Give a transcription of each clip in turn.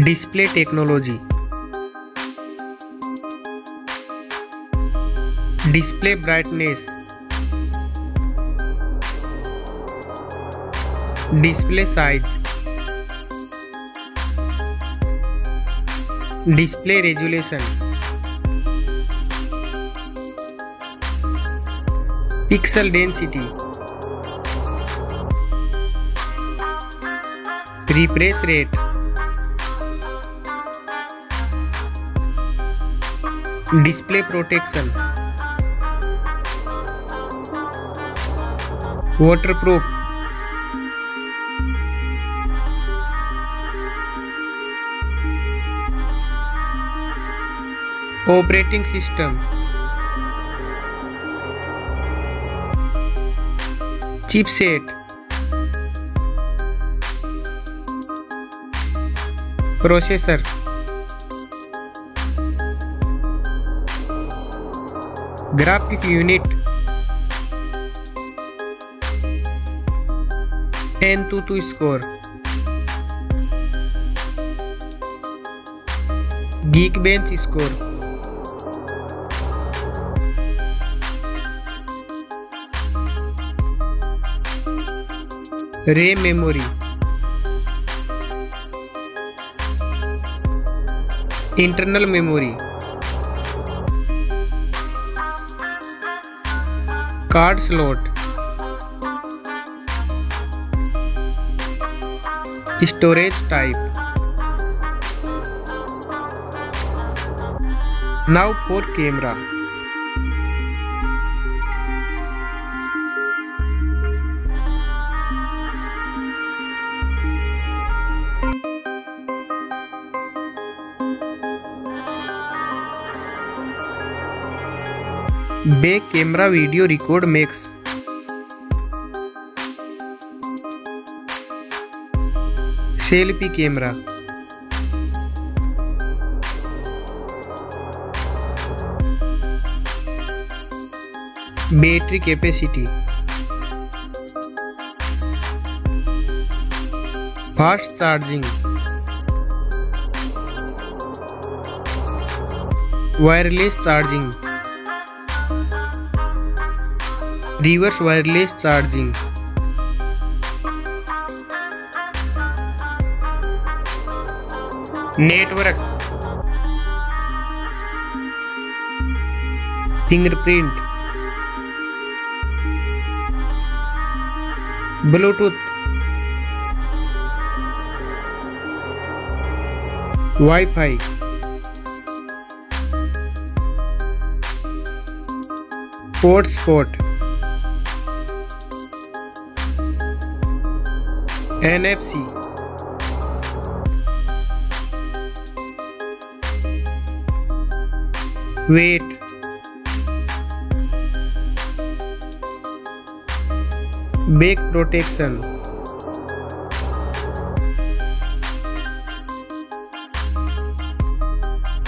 Display technology. Display brightness. Display size. Display resolution. Pixel density. Refresh rate. Display protection. Waterproof. Operating system. Chipset. Processor. Graphic unit. N22 score. Geekbench score. RAM memory. Internal memory. Card slot. Storage type. Now for camera. Back camera video record makes. Selfie camera. Battery capacity. Fast charging. Wireless charging. Reverse wireless charging. Network. Fingerprint. Bluetooth. Wi-Fi. Hotspot. NFC. Weight. Back protection.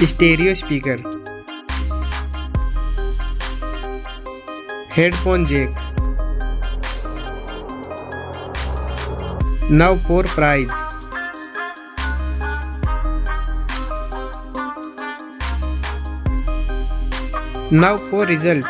Stereo speaker. Headphone jack. Now for price. Now for result.